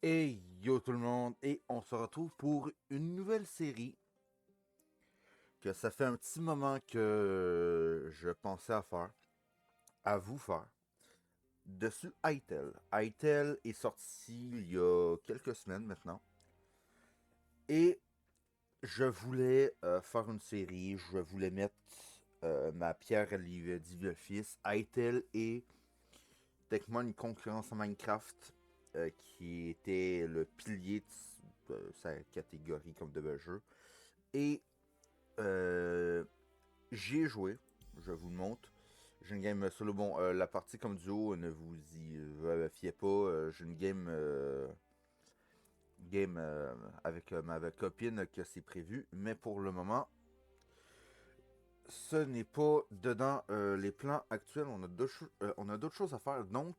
Et yo tout le monde, et on se retrouve pour une nouvelle série que ça fait un petit moment que je pensais à vous faire, dessus Hytale. Hytale est sorti il y a quelques semaines maintenant, et je voulais faire une série, je voulais mettre ma pierre à l'édifice. Hytale est techniquement une concurrence à Minecraft qui était le pilier de sa catégorie comme de jeu. Et Euh, j'y ai joué, je vous le montre. J'ai une game solo. Bon, la partie comme duo, ne vous y fiez pas. J'ai une game avec ma copine que c'est prévu. Mais pour le moment, ce n'est pas dedans les plans actuels. On a d'autres choses à faire. Donc,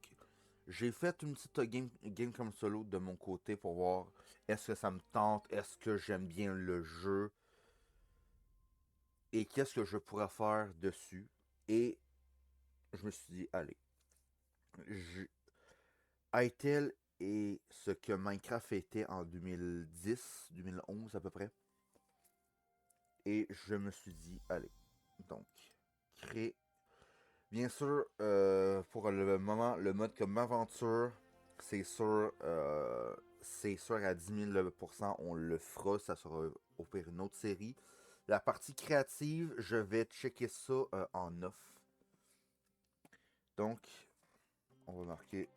j'ai fait une petite game comme solo de mon côté pour voir est-ce que ça me tente, est-ce que j'aime bien le jeu et qu'est-ce que je pourrais faire dessus. Et je me suis dit, allez, je... Hytale est ce que Minecraft était en 2010, 2011 à peu près. Et je me suis dit, allez, donc, créer. Bien sûr, pour le moment, le mode comme aventure, c'est sûr à 10 000%, on le fera, ça sera au pire une autre série. La partie créative, je vais checker ça en off. Donc, on va marquer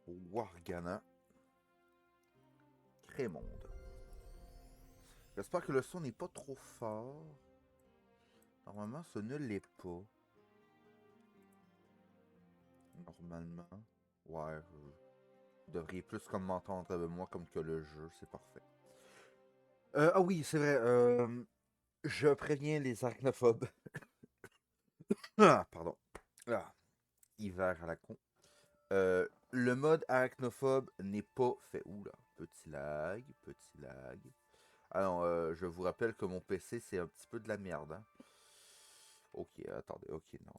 Wargana. Crémonde. J'espère que le son n'est pas trop fort. Normalement, ce ne l'est pas. Normalement. Ouais, vous devriez plus comme m'entendre avec moi comme que le jeu, c'est parfait. Ah oui, c'est vrai. Je préviens les arachnophobes. Ah, pardon. Ah, hiver à la con. Le mode arachnophobe n'est pas fait. Oula, petit lag, petit lag. Alors, je vous rappelle que mon PC, c'est un petit peu de la merde. Hein. Ok, attendez, ok, non.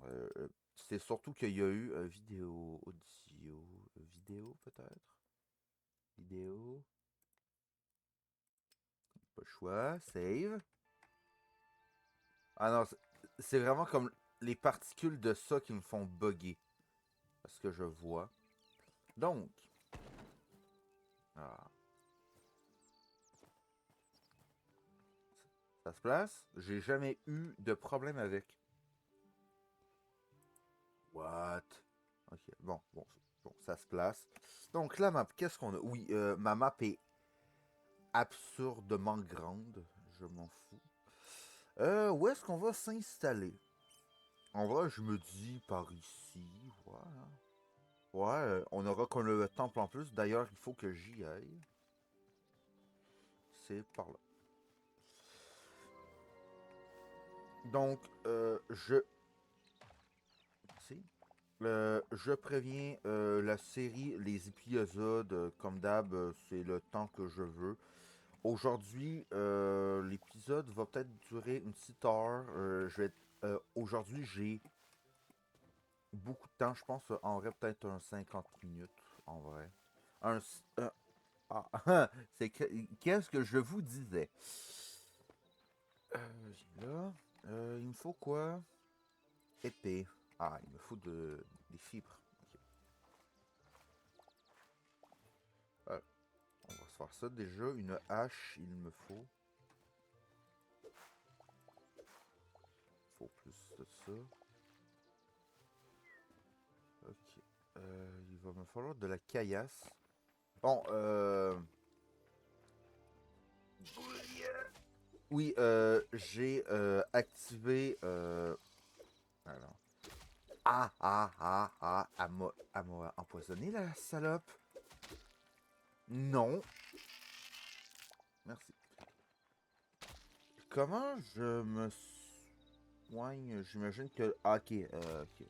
C'est surtout qu'il y a eu vidéo, audio, vidéo peut-être? Vidéo, pas le choix, save. Ah non, c'est vraiment comme les particules de ça qui me font bugger. Parce que je vois. Donc, ah, ça se place. J'ai jamais eu de problème avec. What? Ok, bon, ça se place. Donc, la map, qu'est-ce qu'on a? Oui, ma map est absurdement grande. Je m'en fous. Où est-ce qu'on va s'installer? En vrai, je me dis par ici. Voilà. Ouais, on aura comme le temple en plus. D'ailleurs, il faut que j'y aille. C'est par là. Donc, si, je préviens la série, les épisodes, comme d'hab, c'est le temps que je veux. Aujourd'hui, l'épisode va peut-être durer une petite heure. Aujourd'hui, j'ai beaucoup de temps, je pense, en vrai, peut-être un 50 minutes, en vrai. Un, ah, qu'est-ce que je vous disais? J'ai là, il me faut quoi? Épée. Ah, il me faut des fibres. Ok. Euh, on va se faire ça déjà. Une hache, il me faut. Il faut plus de ça. Ok. Il va me falloir de la caillasse. Bon, oui, j'ai activé. Alors. Elle m'a empoisonné la salope. Non. Merci. Comment je me soigne? J'imagine que. Ah, ok, ok,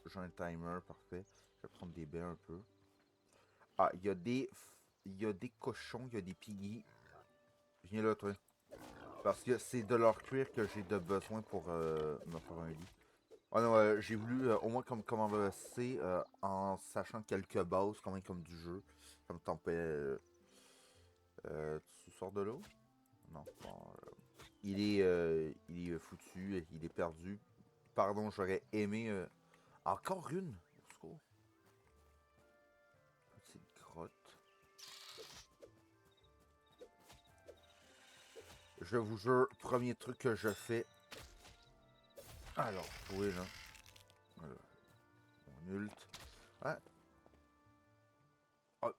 j'ai un timer, parfait. Je vais prendre des bains un peu. Ah, il y a des. Il y a des cochons, il y a des piggy. Viens là, toi. Parce que c'est de leur cuir que j'ai de besoin pour me faire un lit. Ah non, j'ai voulu au moins comme commencer en sachant quelques bases, quand même comme du jeu. comme tempête. Tu sors de l'eau? Non. Bon, il est foutu, il est perdu. Pardon, j'aurais aimé. Encore une? Au secours. Petite grotte. Je vous jure, premier truc que je fais. Alors, oui, là. Voilà. Mon ult. Ah. Oh.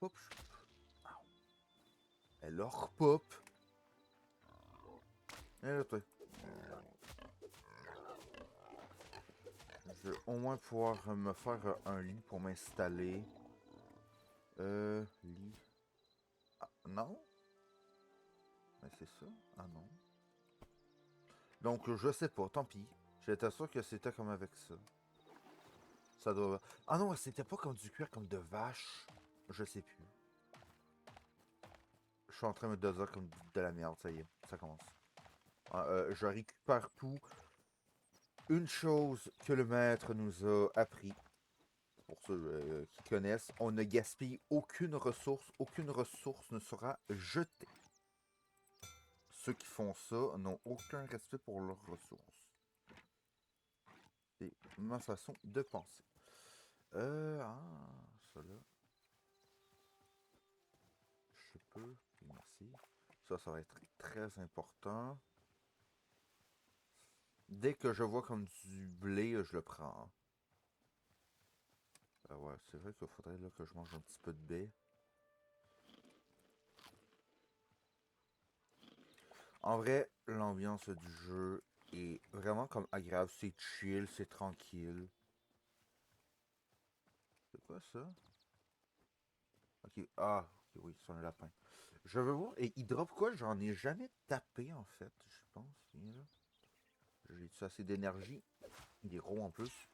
Hop. Elle leur pop. Et là, toi. Je vais au moins pouvoir me faire un lit pour m'installer. Lit. Ah, non? Mais c'est ça? Ah non. Donc, je sais pas, tant pis. J'étais sûr que c'était comme avec ça. Ça doit... Ah non, c'était pas comme du cuir, comme de vache. Je sais plus. Je suis en train de me dire comme de la merde, ça y est, ça commence. Ah, je récupère tout. Une chose que le maître nous a appris, pour ceux qui connaissent, on ne gaspille aucune ressource ne sera jetée. Ceux qui font ça n'ont aucun respect pour leurs ressources. C'est ma façon de penser. Ça là. Je peux. Merci. Ça va être très important. Dès que je vois comme du blé, je le prends. Ouais, c'est vrai qu'il faudrait là, que je mange un petit peu de baie. En vrai, l'ambiance du jeu est vraiment comme agréable. C'est chill, c'est tranquille. C'est quoi ça? Ok, ah, ok, oui, c'est un lapin. Je veux voir. Et il drop quoi? J'en ai jamais tapé en fait, je pense. Viens là. J'ai assez d'énergie. Il est gros en plus.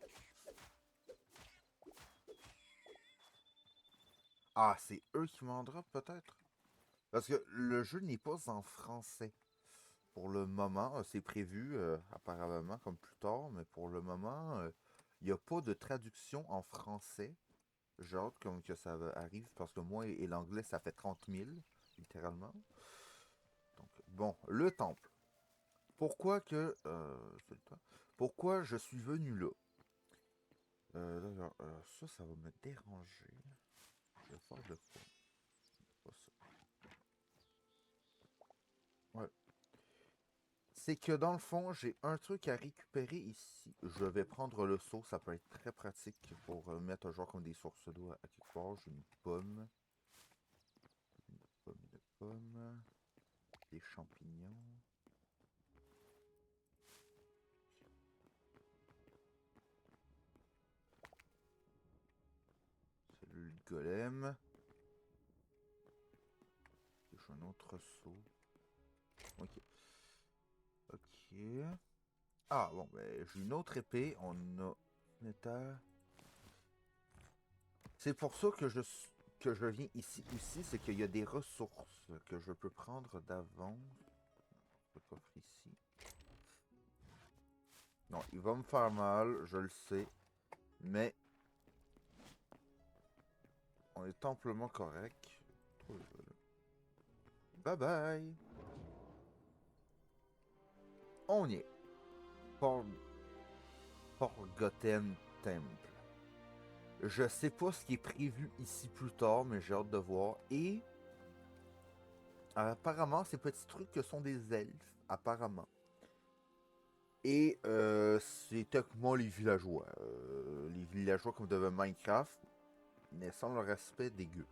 Ah, c'est eux qui m'en drop peut-être? Parce que le jeu n'est pas en français. Pour le moment, c'est prévu apparemment comme plus tard, mais pour le moment, il n'y a pas de traduction en français. J'ai hâte comme que ça arrive parce que moi et l'anglais, ça fait 30 000, littéralement. Donc, bon, le temple. Pourquoi que... c'est le temps. Pourquoi je suis venu là? Ça va me déranger. Je vais faire de quoi? Pas ça. Ouais. C'est que dans le fond, j'ai un truc à récupérer ici. Je vais prendre le seau, ça peut être très pratique pour mettre genre comme des sources d'eau à quelque part. J'ai une pomme, des champignons. C'est le golem. J'ai un autre seau. Ok. Ok. Ah bon, ben j'ai une autre épée. On a une état. C'est pour ça que je viens ici aussi, c'est qu'il y a des ressources que je peux prendre d'avance. Le coffre ici. Non, il va me faire mal, je le sais. Mais on est amplement correct. Bye bye. On y est. Forgotten Temple. Je sais pas ce qui est prévu ici plus tard, mais j'ai hâte de voir. Et apparemment, ces petits trucs que sont des elfes, apparemment. Et c'est techniquement les villageois. Les villageois comme de Minecraft, mais sans le respect dégueu.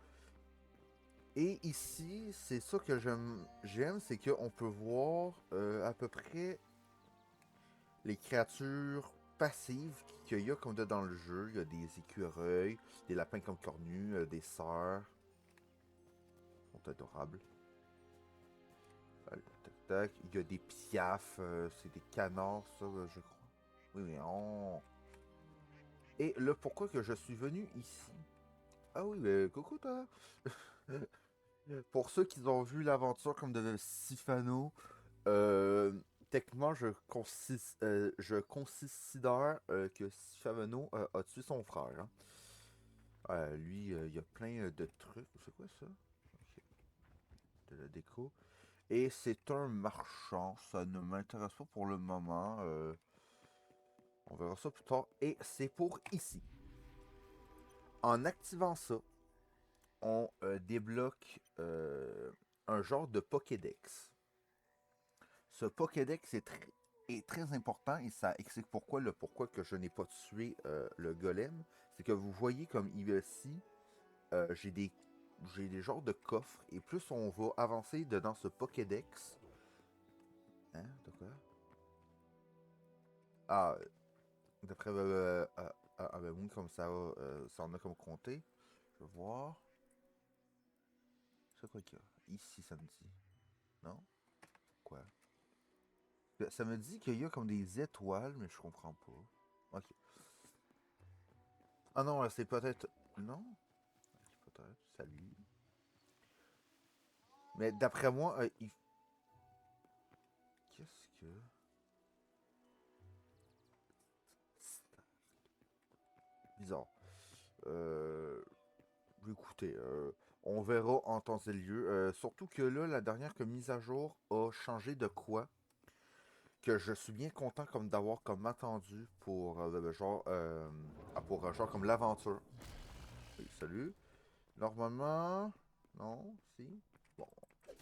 Et ici, c'est ça que j'aime, c'est qu'on peut voir à peu près les créatures passives qu'il y a comme dans le jeu. Il y a des écureuils, des lapins comme cornus, des sœurs. Ils sont adorables. Tac, tac. Il y a des piafs, c'est des canards, ça, je crois. Oui, mais on... Et le pourquoi que je suis venu ici. Ah oui, mais coucou toi. Pour ceux qui ont vu l'aventure comme de Sifano, euh, techniquement, je considère que Sifano a tué son frère. Hein. Lui, il y a plein de trucs. C'est quoi ça? Ok, de la déco. Et c'est un marchand. Ça ne m'intéresse pas pour le moment. On verra ça plus tard. Et c'est pour ici. En activant ça, on débloque un genre de Pokédex. Ce Pokédex est très important et ça explique pourquoi que je n'ai pas tué le golem. C'est que vous voyez comme ici, j'ai des genres de coffres et plus on va avancer dans ce Pokédex. Hein, de quoi? Ah, d'après ben oui, comme ça en a comme compté. Je vais voir. C'est quoi qu'il y a? Ici, ça me dit. Non? Quoi? Ça me dit qu'il y a comme des étoiles, mais je comprends pas. Ok. Ah non, c'est peut-être. Non? Ok, peut-être. Salut. Mais d'après moi, qu'est-ce que. Bizarre. Euh. Écoutez, on verra en temps et lieu. Surtout que là, la dernière mise à jour a changé de quoi? Que je suis bien content comme d'avoir comme attendu pour genre comme l'aventure. Oui, salut. Normalement. Non, si. Bon.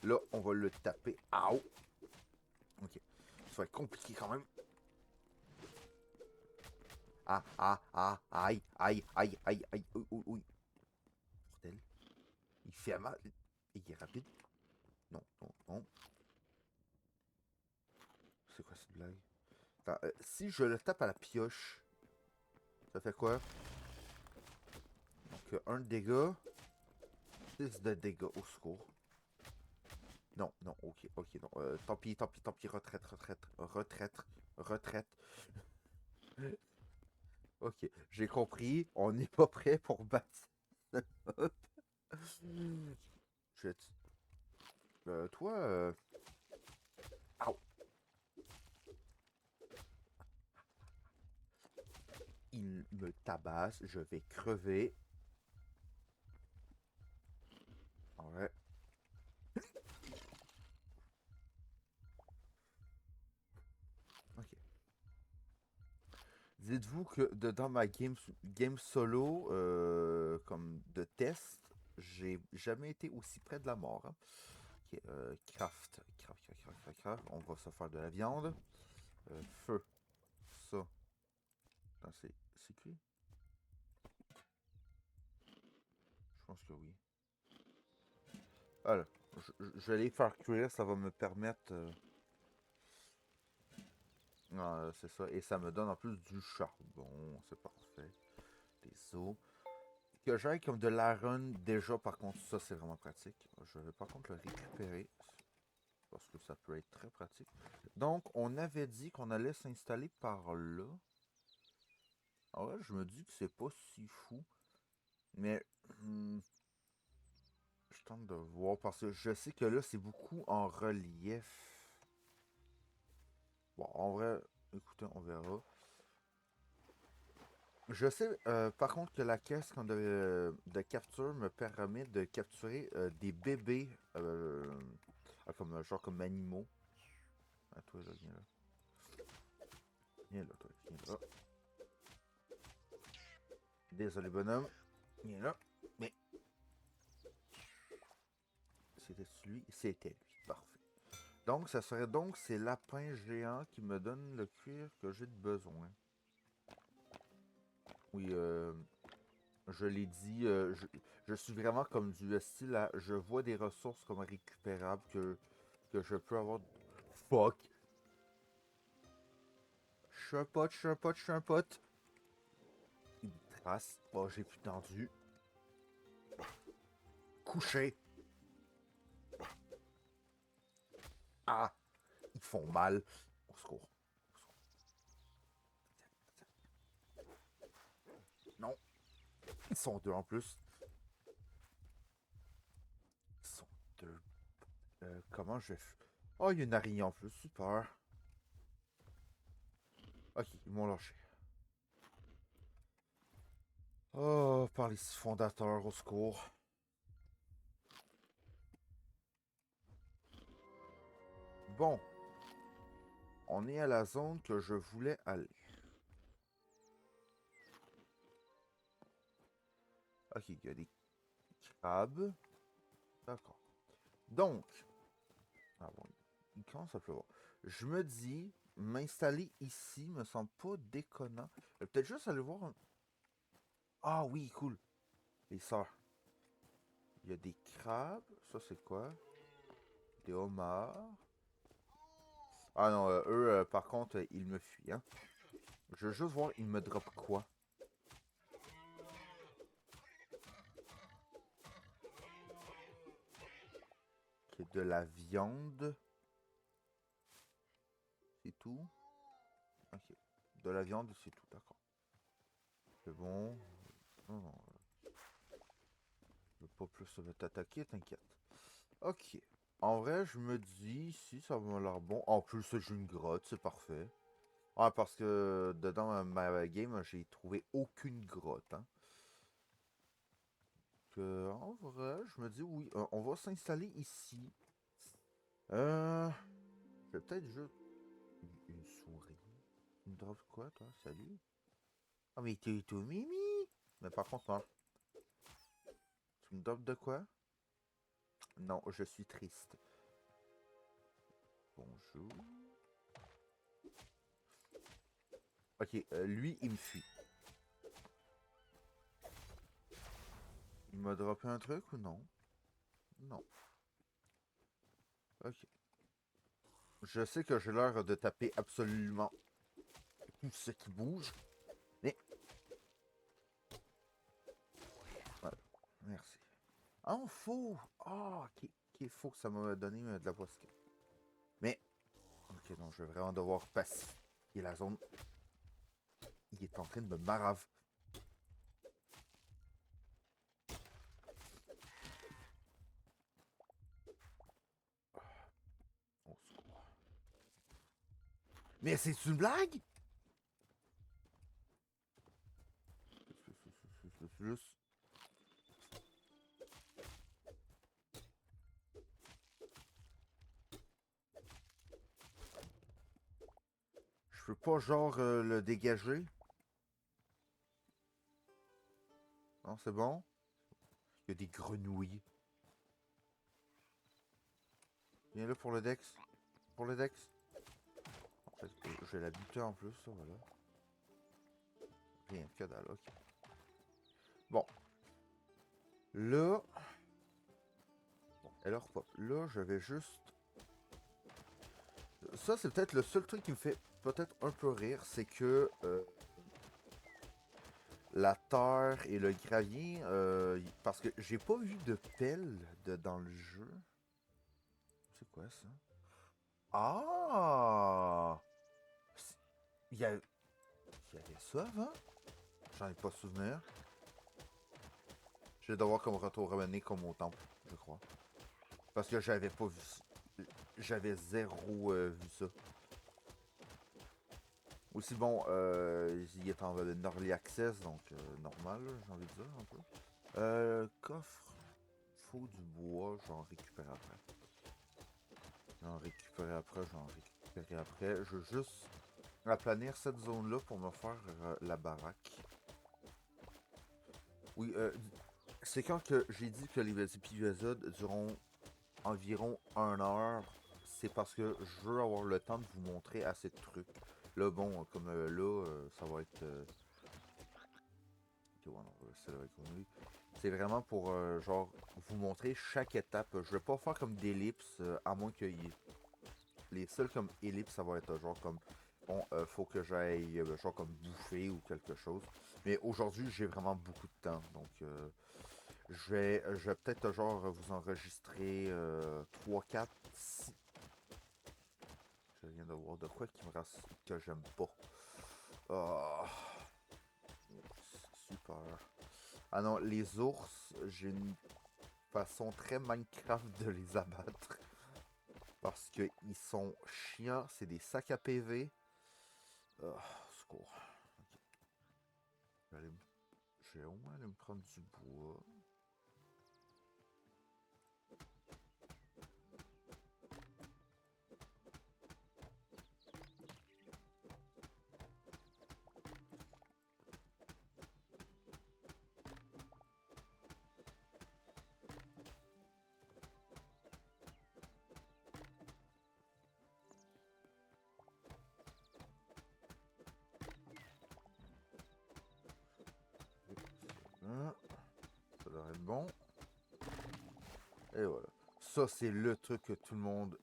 Là, on va le taper. Ow! Ok. Ça va être compliqué quand même. Aïe, aïe, aïe, aïe, aïe, oui, oui, oui. Bordel. Il fait mal. Il est rapide. Non, non, non. C'est quoi cette blague? Attends, si je le tape à la pioche, ça fait quoi? Donc, 1 de dégâts. 6 de dégâts. Au secours. Non, non, ok, ok, non. Tant pis, tant pis, tant pis. Retraite, retraite, retraite, retraite. Ok, j'ai compris. On n'est pas prêt pour battre. Hop. Shit. Toi, Au. Il me tabasse. Je vais crever. Ouais. Ok. Dites-vous que dans ma game solo, comme de test, j'ai jamais été aussi près de la mort. Hein. Ok, craft. On va se faire de la viande. Feu. Ça. Attends, c'est cuit? Je pense que oui. Alors, je vais les faire cuire, ça va me permettre. C'est ça. Et ça me donne en plus du charbon. C'est parfait. Des os. Que j'aille comme de l'iron, déjà par contre, ça c'est vraiment pratique. Je vais par contre le récupérer. Parce que ça peut être très pratique. Donc, on avait dit qu'on allait s'installer par là. En vrai, je me dis que c'est pas si fou. Mais, je tente de voir. Parce que je sais que là, c'est beaucoup en relief. Bon, en vrai, écoutez, on verra. Je sais, par contre, que la caisse de capture me permet de capturer des bébés, comme, genre comme animaux. Ah, toi, là, viens là. Viens là, toi, viens là. Désolé, bonhomme. Viens là. Mais, c'était lui? C'était lui. Parfait. Donc, ça serait donc ces lapins géants qui me donnent le cuir que j'ai de besoin. Oui, je l'ai dit, je suis vraiment comme du style là, je vois des ressources comme récupérables que je peux avoir. Fuck! Je suis un pote, je suis un pote, je suis un pote. Une trace. Oh, j'ai plus tendu. Couché. Ah! Ils font mal. Au secours. Non. Ils sont deux en plus. Ils sont deux. Comment je vais. Oh, il y a une araignée en plus. Super. Ok, ils m'ont lâché. Oh, par les fondateurs, au secours. Bon, on est à la zone que je voulais aller. Ok, il y a des crabes. D'accord. Donc, ah bon, il commence à pleuvoir. Je me dis, m'installer ici me semble pas déconnant. Peut-être juste aller voir un... Ah oui, cool. Les sœurs. Il y a des crabes. Ça, c'est quoi? Des homards. Ah non, eux, par contre, ils me fuient, hein. Je veux juste voir, ils me drop quoi? Ok, de la viande. C'est tout? Ok. De la viande, c'est tout, d'accord. C'est bon. Non, non, je veux pas plus t'attaquer, t'inquiète. Ok. En vrai, je me dis, si ça m'a l'air bon. En plus, j'ai une grotte, c'est parfait. Ah, parce que dedans ma game, j'ai trouvé aucune grotte, hein. En vrai, je me dis oui, on va s'installer ici. Euh, je vais peut-être juste une souris. Une drop quoi, toi? Salut. Ah, mais t'es tout mimi. Mais par contre, non. Tu me drop de quoi? Non, je suis triste. Bonjour. Ok, lui, il me fuit. Il m'a droppé un truc ou non? Non. Ok. Je sais que j'ai l'air de taper absolument tout ce qui bouge. Mais... Voilà. Merci. Ah, faux! Ah, qui est faux que ça m'a donné de la voix. Mais... Ok, non, je vais vraiment devoir pacifier la zone. Il est en train de me marave. Au secours. Mais c'est une blague? Juste... Je peux pas genre le dégager? Non, c'est bon? Il y a des grenouilles. Viens là pour le Dex. Pour le Dex. Je vais la buter en plus, ça, voilà. Rien, que dalle, ok. Bon. Là... Bon, elle repop. Là, je vais juste... Ça, c'est peut-être le seul truc qui me fait peut-être un peu rire, c'est que la terre et le gravier, parce que j'ai pas vu de pelle dans le jeu. C'est quoi ça? Ah! Il y, il y avait ça avant? J'en ai pas souvenir. Je vais devoir comme retourner comme au temple, je crois. Parce que j'avais pas vu... J'avais zéro vu ça. Aussi bon, il est en early access, donc normal, j'ai envie de dire un peu. Coffre. Faut du bois, j'en récupère après. J'en récupérer après, j'en récupérer après. Je veux juste aplanir cette zone-là pour me faire la baraque. Oui, c'est quand que j'ai dit que les épisodes dureront environ 1 heure. C'est parce que je veux avoir le temps de vous montrer assez de trucs. Là, bon, comme là, ça va être... Ok, ouais, non, ça va être comme lui. C'est vraiment pour, genre, vous montrer chaque étape. Je vais pas faire comme d'ellipses, à moins qu'il y ait... Les seuls comme ellipses, ça va être genre comme... Bon, faut que j'aille, genre comme bouffer ou quelque chose. Mais aujourd'hui, j'ai vraiment beaucoup de temps. Donc, je vais peut-être, genre, vous enregistrer 3, 4, 6... Je viens de voir de quoi qui me reste que j'aime pas. Ah, super. Ah non, les ours, j'ai une façon très Minecraft de les abattre. Parce qu'ils sont chiants, c'est des sacs à PV. Secours. Ok. Je je vais au moins aller me prendre du bois. Hein, ça devrait être bon. Et voilà. Ça, c'est le truc que tout le monde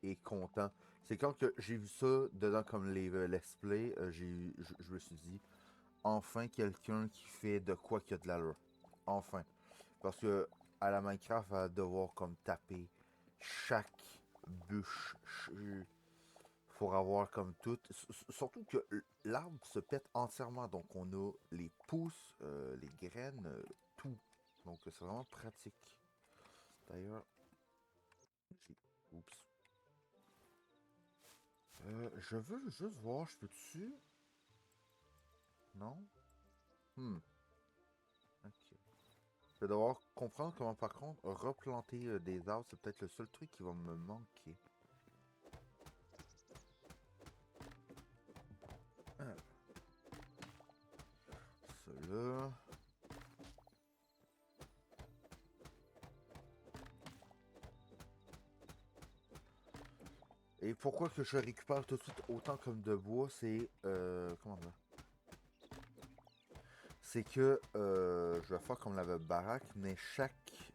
est content. C'est quand que j'ai vu ça dedans comme les let's play, je me suis dit, enfin quelqu'un qui fait de quoi qu'il y a de l'allure. Enfin. Parce que à la Minecraft, va devoir comme taper chaque bûche. Faut avoir comme tout. Surtout que l'arbre se pète entièrement. Donc on a les pousses, les graines, tout. Donc c'est vraiment pratique. D'ailleurs, oups. Je veux juste voir, je peux-tu? Non? Ok. Je vais devoir comprendre comment par contre replanter des arbres, c'est peut-être le seul truc qui va me manquer. Ah, cela. Et pourquoi que je récupère tout de suite autant comme de bois, c'est... comment dire? C'est que je vais faire comme la baraque, mais chaque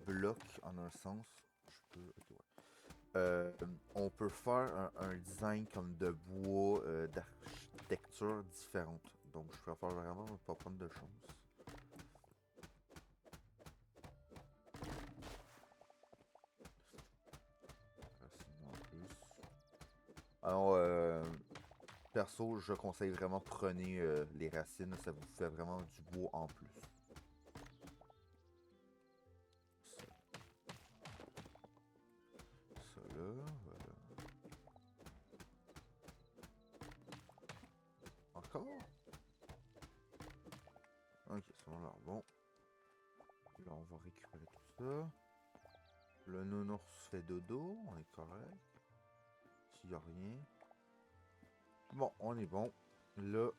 bloc, en un sens, je peux... ok, ouais. On peut faire un design comme de bois, d'architecture différente. Donc je préfère vraiment ne pas prendre de chance. Racine en plus. Alors, perso, je conseille vraiment prenez les racines, ça vous fait vraiment du bois en plus. Ça là, voilà. Encore? Ok, c'est bon, alors bon. Là, on va récupérer tout ça. Le nounours fait dodo, on est correct. S'il n'y a rien. Bon, on est bon. Là,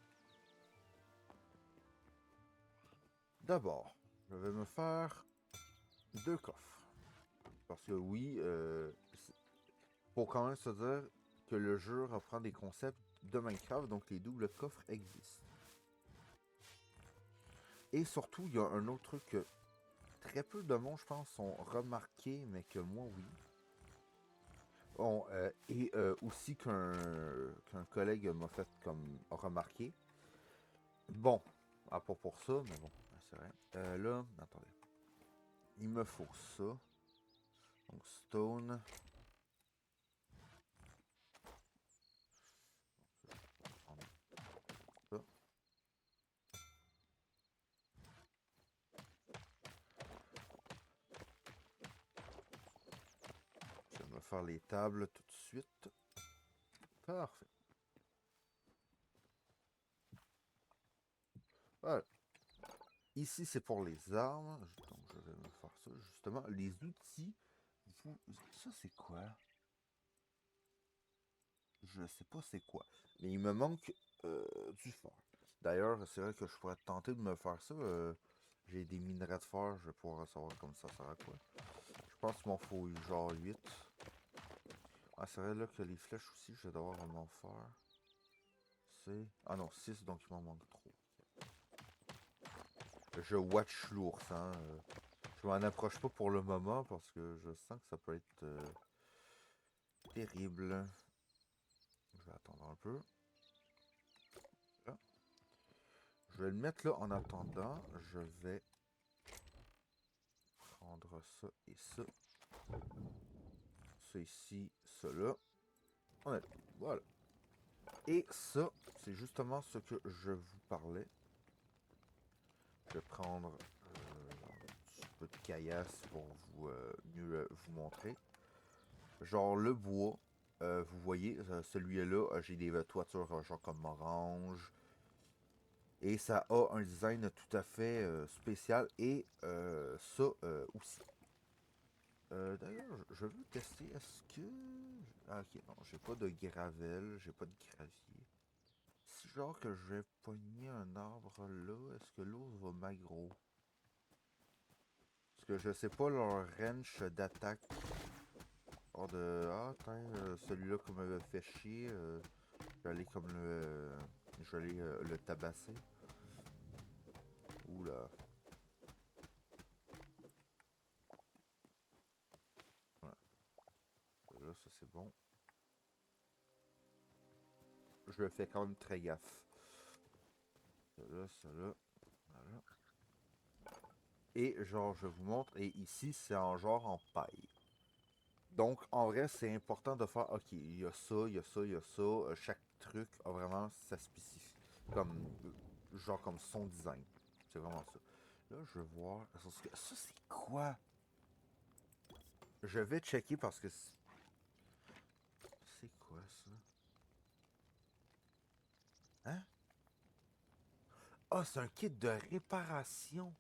d'abord, je vais me faire 2 coffres. Parce que oui, faut quand même se dire que le jeu reprend des concepts de Minecraft, donc les doubles coffres existent. Et surtout, il y a un autre truc que très peu de monde, je pense, ont remarqué, mais que moi, oui. Bon, et aussi qu'un collègue m'a fait comme remarquer. Bon, pas pour ça, mais bon, c'est vrai. Là, attendez. Il me faut ça. Donc, stone. Ça. Je vais me faire les tables tout de suite. Parfait. Voilà. Ici, c'est pour les armes. Donc, je vais me faire ça. Justement, les outils. Ça, c'est quoi? Je sais pas c'est quoi. Mais il me manque du fer. D'ailleurs, c'est vrai que je pourrais tenter de me faire ça. J'ai des minerais de fer, je vais pouvoir savoir comme ça sert à quoi. Je pense qu'il m'en faut genre 8. Ah, c'est vrai là que les flèches aussi, je vais devoir m'en faire. C'est... Ah non, 6, donc il m'en manque trop. Je watch l'ours, hein. Je m'en approche pas pour le moment parce que je sens que ça peut être terrible. Je vais attendre un peu. Là. Je vais le mettre là en attendant. Je vais prendre ça et ça. Ça ici, ça là. Voilà. Et ça, c'est justement ce que je vous parlais. Je vais prendre un petit peu de caillasse pour vous mieux vous montrer. Genre le bois, vous voyez, celui-là, j'ai des toitures genre comme orange. Et ça a un design tout à fait spécial et ça aussi. D'ailleurs, je veux tester, est-ce que... Ah ok, non, j'ai pas de gravel, j'ai pas de gravier. Si genre que je vais pogner un arbre là, est-ce que l'autre va m'aggro? Parce que je sais pas leur range d'attaque. Hors de... Ah, tiens, celui-là comme me fait chier, je vais aller comme le... je vais aller le tabasser. Oula. Voilà. Là, ça c'est bon. Je le fais quand même très gaffe. Ça là. Voilà. Et genre, je vous montre, et ici, c'est en genre en paille. Donc, en vrai, c'est important de faire, ok, il y a ça, il y a ça, il y a ça. Chaque truc a vraiment sa spécificité. Comme, genre, comme son design. C'est vraiment ça. Là, je vais voir. Ça, c'est quoi? Je vais checker parce que c'est quoi ça? Hein? Ah, c'est un kit de réparation.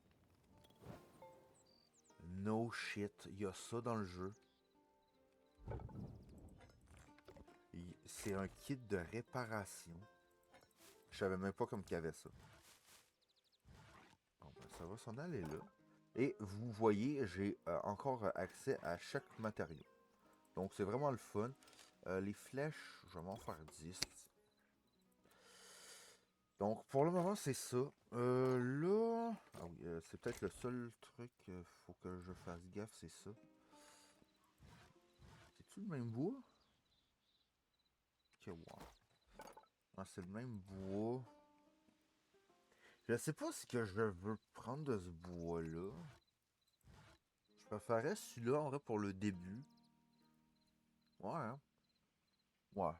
No shit. Il y a ça dans le jeu. C'est un kit de réparation. Je savais même pas comme qu'il y avait ça. Bon, ben, ça va s'en aller là. Et vous voyez, j'ai encore accès à chaque matériau. Donc c'est vraiment le fun. Les flèches, je vais m'en faire 10. Donc pour le moment c'est ça. Là... Ah oui, c'est peut-être le seul truc faut que je fasse gaffe, c'est ça. C'est-tu le même bois? Ok, wow. Ah, c'est le même bois. Je sais pas ce que je veux prendre de ce bois-là. Je préférerais celui-là en vrai pour le début. Ouais, hein? Ouais.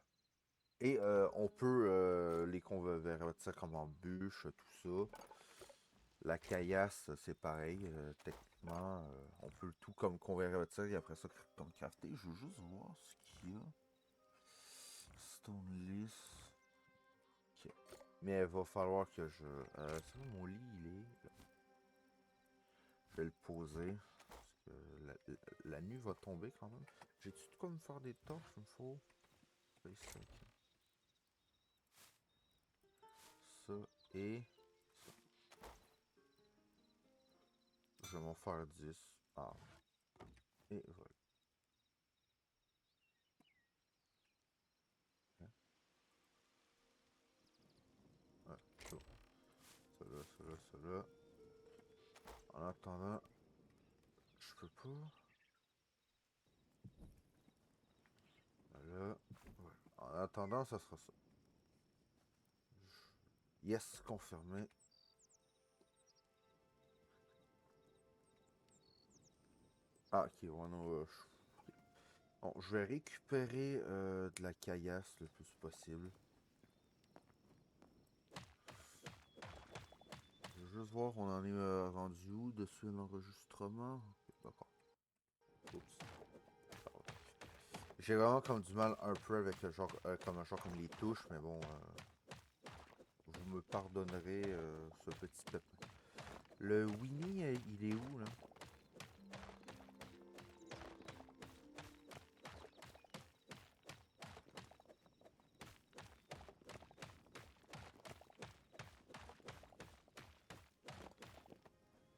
Et on peut les convertir comme en bûche, tout ça. La caillasse, c'est pareil. Techniquement, on peut tout comme convertir et après ça, comme crafter. Je veux juste voir ce qu'il y a. Stone list. Ok. Mais il va falloir que je... c'est où mon lit, il est... Là. Je vais le poser. Parce que la nuit va tomber quand même. J'ai-tu de quoi me faire des torches? Il me faut... Ça et... Ça. Je vais m'en faire 10. Ah. Et voilà. Hein? Ouais, ça. Ça là, ça là, ça là. En attendant, je peux pas. Là. Ouais. En attendant, ça sera ça. Yes, confirmé. Ah, ok, ouais, non, bon, je vais récupérer de la caillasse le plus possible. Je veux juste voir, on en est rendu où dessus l'enregistrement. Ok, d'accord. Oups. J'ai vraiment comme du mal un peu avec le genre, comme un genre comme les touches, mais bon, vous me pardonnerez ce petit pépin. Le Winnie, il est où là?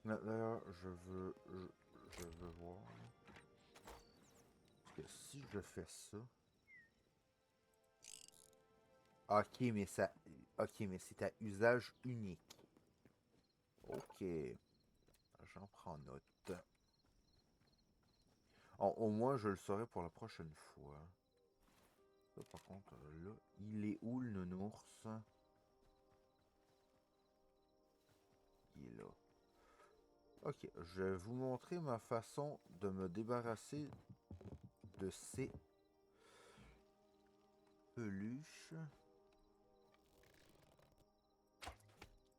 D'ailleurs, je veux voir. Parce que si je fais ça. Ok, mais ça. Ok, mais c'est à usage unique. Ok. J'en prends note. Au moins, je le saurai pour la prochaine fois. Ça, par contre, là, il est où le nounours? Il est là. Ok, je vais vous montrer ma façon de me débarrasser de ces peluches.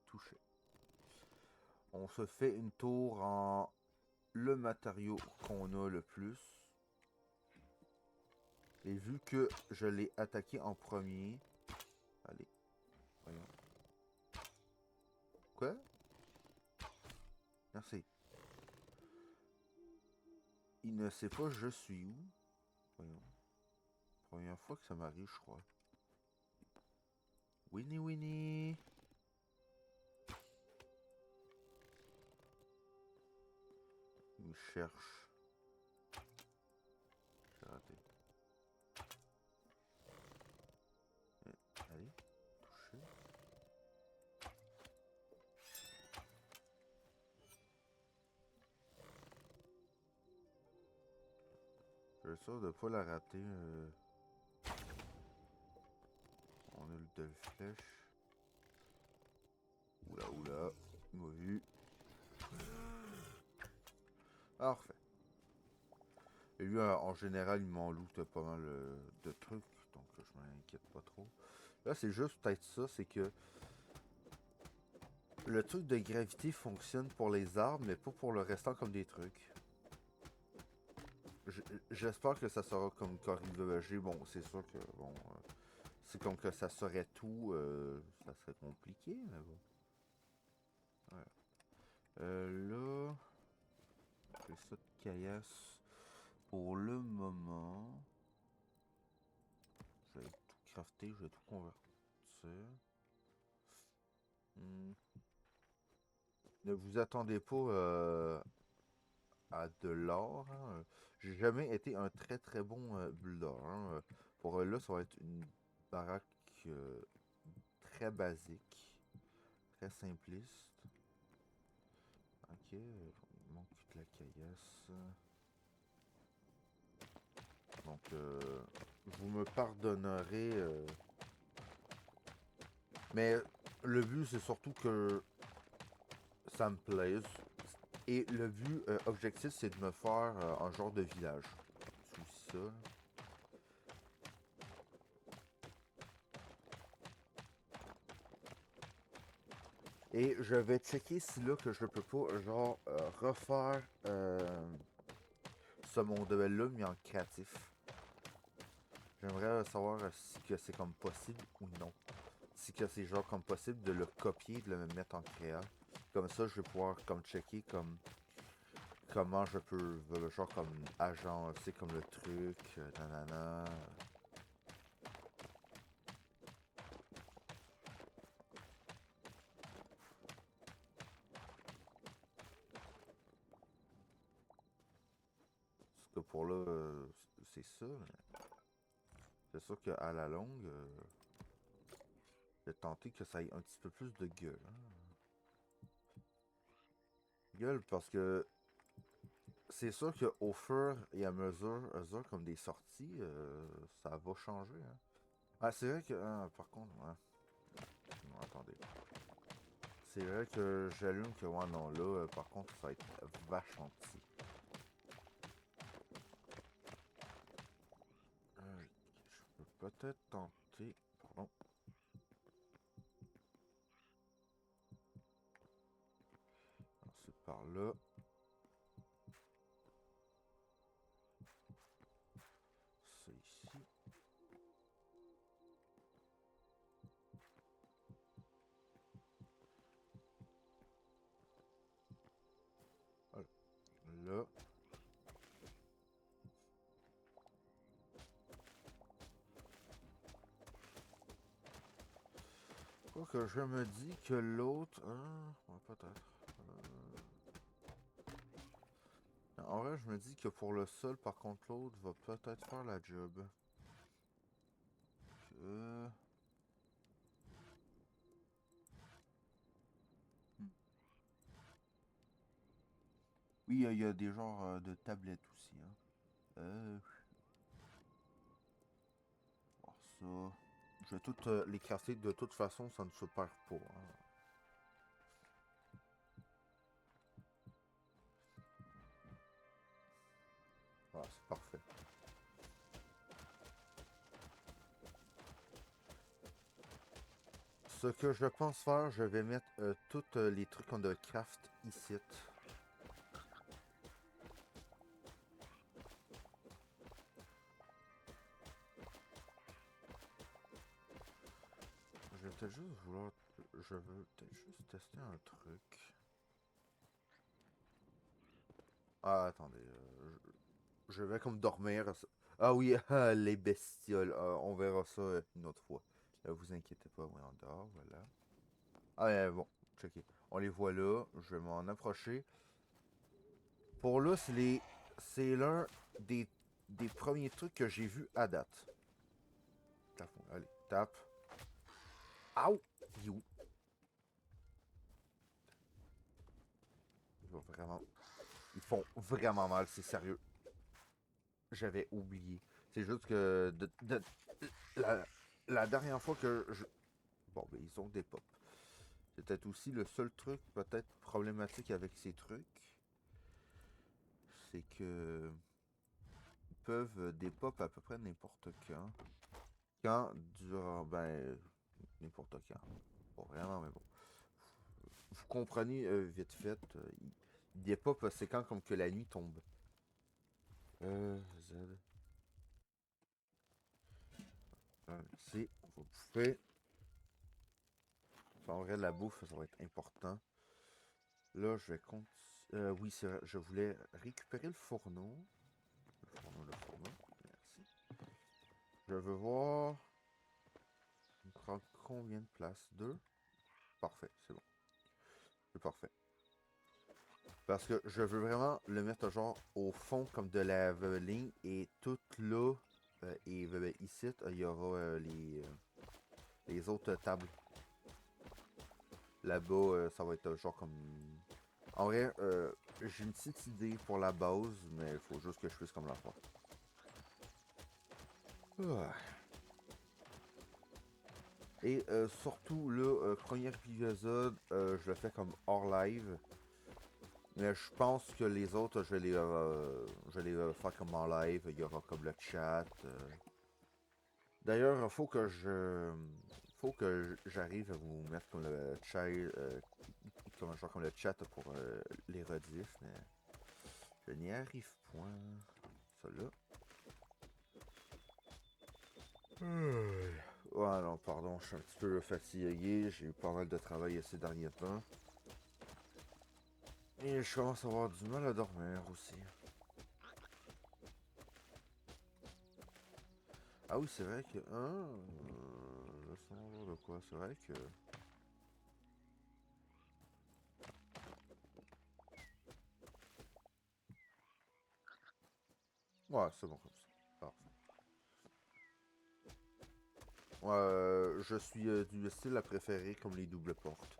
Touché. On se fait une tour en le matériau qu'on a le plus. Et vu que je l'ai attaqué en premier, allez, voyons. Quoi? Merci. Il ne sait pas je suis où. Voyons. Première fois que ça m'arrive, je crois. Winnie Winnie. Il me cherche. J'ai raté. Allez, toucher. Je suis sûr de pas la rater. On a le de flèche. Oula, oula. Il m'a vu. Parfait. Et lui, en général, il m'en loot pas mal de trucs. Donc, je m'inquiète pas trop. Là, c'est juste peut-être ça. C'est que le truc de gravité fonctionne pour les arbres, mais pas pour le restant comme des trucs. J'espère que ça sera comme corrigé. Bon, c'est sûr que, bon, c'est comme que ça serait tout, ça serait compliqué, mais bon. Voilà. Là, j'ai ça de caillasse pour le moment. Je vais tout crafter, je vais tout convertir. Ne vous attendez pas à de l'or. Hein. J'ai jamais été un très très bon builder. Hein. Pour là, ça va être une baraque très basique, très simpliste. Ok, il manque toute la caillasse. Donc, vous me pardonnerez. Mais le but, c'est surtout que ça me plaise. Et le but objectif, c'est de me faire un genre de village. C'est aussi ça. Et je vais checker si là que je peux pas, genre, refaire ce monde-là, mais en créatif. J'aimerais savoir si que c'est comme possible ou non. Si que c'est genre comme possible de le copier, de le mettre en créa. Comme ça, je vais pouvoir comme checker comme comment je peux, genre comme agencer comme le truc, nanana. Parce que pour là, c'est ça. C'est sûr qu'à la longue, je vais tenter que ça ait un petit peu plus de gueule. Hein. Gueule parce que c'est sûr qu'au fur et à mesure comme des sorties, ça va changer. Hein. Ah, c'est vrai que, par contre, ouais. Non, attendez. C'est vrai que j'allume que, ouais, non, là, par contre, ça va être vachement petit. Je peux peut-être tenter. Pardon. Ensuite, par là. Ça ici. Voilà. Là. Quoi que je me dis que l'autre. Hein, ouais, peut-être. En vrai, je me dis que pour le sol, par contre, l'autre va peut-être faire la job. Que... Hmm. Oui, il y a des genres de tablettes aussi. Hein. Ça. Je vais toutes les crafter de toute façon, ça ne se perd pas. Hein. Voilà, c'est parfait. Ce que je pense faire, je vais mettre tous les trucs qu'on a craft ici. Je vais peut-être juste vouloir je veux peut-être juste tester un truc. Ah, attendez. Je vais comme dormir. Ah oui, les bestioles. On verra ça une autre fois. Vous inquiétez pas, oui, on dort, voilà. Ah, bon, checké. On les voit là. Je vais m'en approcher. Pour là, c'est l'un des premiers trucs que j'ai vu à date. Allez, tape. Aouh! You. Ils font vraiment mal, c'est sérieux. J'avais oublié. C'est juste que la, la dernière fois que je... Bon, ben, ils ont des pop. C'est peut-être aussi le seul truc peut-être problématique avec ces trucs. C'est que... Ils peuvent des pop à peu près n'importe quand. Quand durant... Ben... N'importe quand. Bon, vraiment, mais bon. Vous comprenez vite fait. Des pop, c'est quand comme que la nuit tombe. Z. C. Vous pouvez... En vrai, la bouffe, ça va être important. Là, je vais continuer. Oui, c'est vrai, je voulais récupérer le fourneau. Le fourneau. Merci. Je veux voir. On prend combien de place? Deux? Parfait, c'est bon. C'est parfait. Parce que je veux vraiment le mettre genre au fond comme de la ligne et tout là et ici il y aura les autres tables. Là-bas, ça va être genre comme... En vrai, j'ai une petite idée pour la base, mais il faut juste que je puisse comme la faire. Ah. Et surtout, là, premier épisode, je le fais comme hors live. Mais je pense que les autres, je vais les faire comme en live. Il y aura comme le chat. D'ailleurs, faut que j'arrive à vous mettre comme le chat, comme le chat pour les rediffs, mais je n'y arrive point. Ça là. Ouais, non, pardon, je suis un petit peu fatigué. J'ai eu pas mal de travail ces derniers temps. Et je commence à avoir du mal à dormir aussi. Ah oui, c'est vrai que... laisse-moi voir de quoi. C'est vrai que... Ouais, c'est bon comme ça. Parfait. Ouais, je suis du style à préférer comme les doubles portes.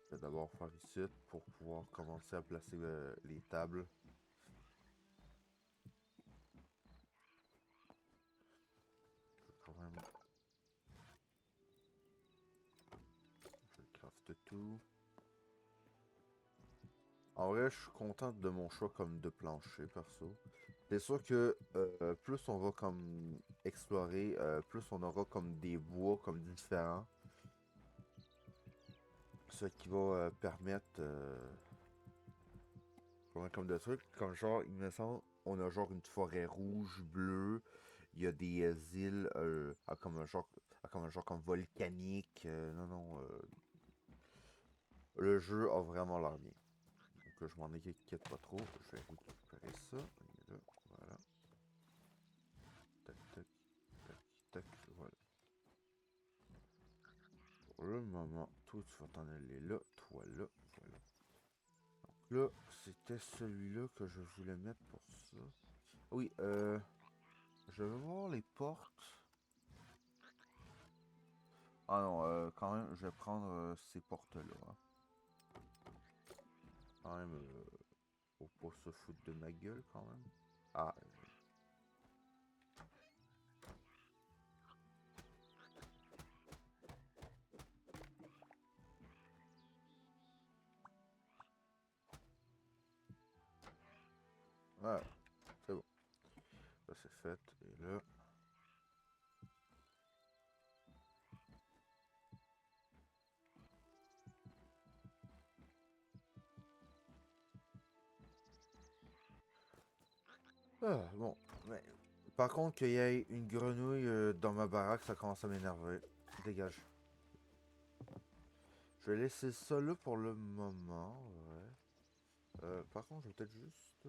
Je vais d'abord faire ici pour pouvoir commencer à placer les tables. Je vais quand même... Je craft tout. En vrai, je suis content de mon choix comme de plancher, perso. C'est sûr que plus on va comme explorer, plus on aura comme des bois comme différents. Ce qui va permettre comme de trucs. Comme genre, il me semble, on a genre une forêt rouge, bleue. Il y a des îles comme un genre comme volcanique. Non, non. Le jeu a vraiment l'air bien. Donc je m'en inquiète pas trop. Je vais récupérer ça. Là, voilà. Tac, tac, tac, tac. Voilà. Pour le moment, toi tu vas t'en aller là. Toi là. Voilà. Donc là, c'était celui-là que je voulais mettre pour ça. Oui, je vais voir les portes. Ah non, quand même, je vais prendre ces portes-là. Hein. Quand même, faut pas se foutre de ma gueule quand même. Ah, ouais, c'est bon. Ça c'est fait. Et là, Ah, bon. Mais, par contre, qu'il y ait une grenouille dans ma baraque, ça commence à m'énerver. Dégage. Je vais laisser ça là pour le moment, ouais. Par contre, je vais peut-être juste...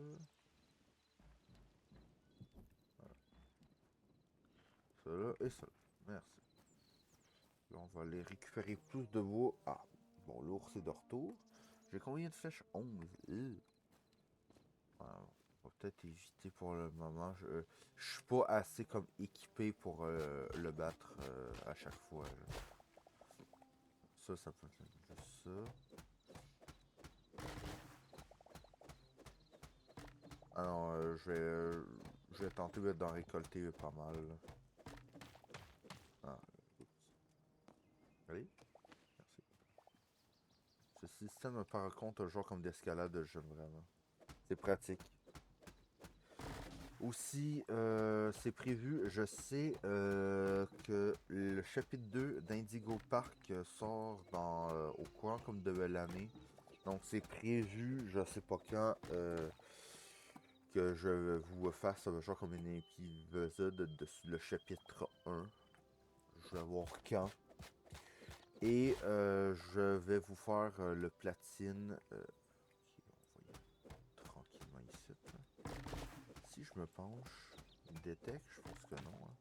ça là et ça là. Merci. Là, on va aller récupérer plus de bois. Ah, bon, l'ours est de retour. J'ai combien de flèches? 11. Ah, on va peut-être éviter pour le moment. Je suis pas assez comme équipé pour le battre à chaque fois, là. Ça peut être juste ça. Ah non, je vais tenter d'en récolter pas mal, là. Ah, oups. Allez, merci. Ce système, par contre, un genre comme d'escalade, j'aime vraiment. C'est pratique. Aussi, c'est prévu, je sais que le chapitre 2 d'Indigo Park sort au courant comme de l'année. Donc c'est prévu, je sais pas quand, que je vous fasse genre comme un épisode de le chapitre 1. Je vais voir quand. Et je vais vous faire le platine. Ok, on va y aller tranquillement ici, là. Si je me penche, il détecte, je pense que non, hein.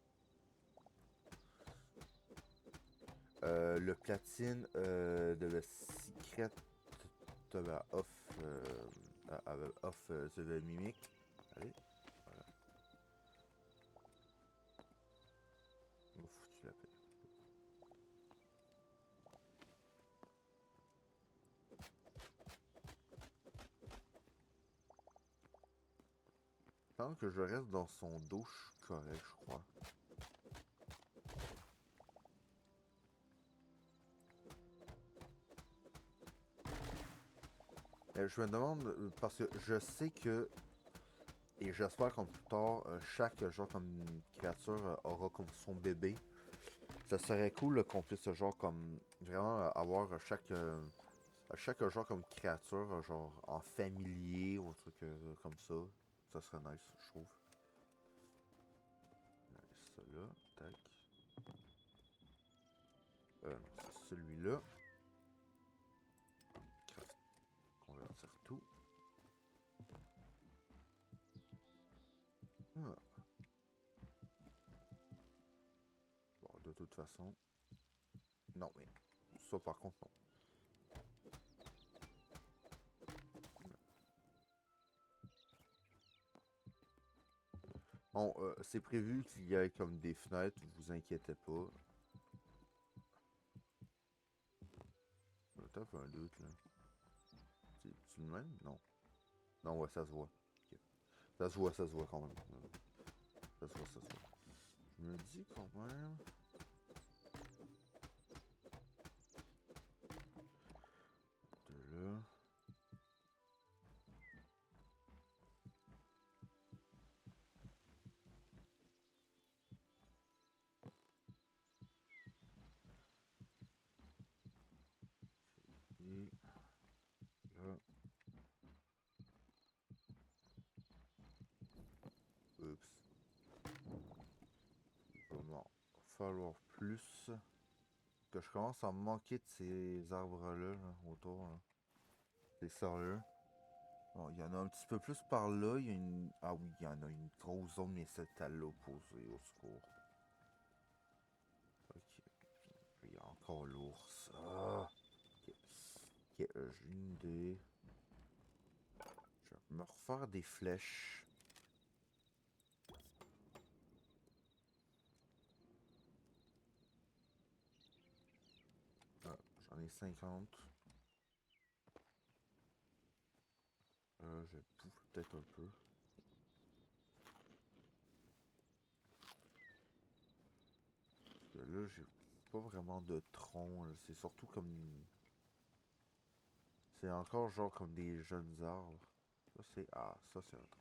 Le platine de le Secret of, the Mimic. Allez, voilà. Il m'a foutu la paix. Tant que je reste dans son dos, je suis correct, je crois. Je me demande, parce que je sais que, et j'espère qu'en plus tard, chaque genre comme créature aura comme son bébé. Ça serait cool qu'on puisse genre comme vraiment avoir chaque genre comme créature genre en familier ou un truc comme ça. Ça serait nice, je trouve. Nice, ça là, tac. Non, c'est celui-là. Convertir tout. Ah. Bon, de toute façon. Non, mais ça par contre, non. Bon, c'est prévu qu'il y ait comme des fenêtres, vous inquiétez pas. T'as un doute là. C'est le même? Non. Non, ouais, ça se voit. Ok. Ça se voit quand même. Ça se voit, ça se voit. Je me dis quand même. De là. Et là. Oups. Il va m'en falloir plus. Que je commence à me manquer de ces arbres-là là, autour. Là. C'est sérieux. Bon, il y en a un petit peu plus par là. Il y a une... Ah oui, il y en a une grosse zone, mais c'est à l'opposé, au secours. Ok. Il y a encore l'ours. Ah! Ok. Ok, j'ai une idée. Je vais me refaire des flèches. Ah, j'en ai 50. Je bouffe peut-être un peu. Parce que là, j'ai pas vraiment de tronc. C'est surtout comme... C'est encore genre comme des jeunes arbres. Ça, c'est... Ah, ça, c'est un tronc.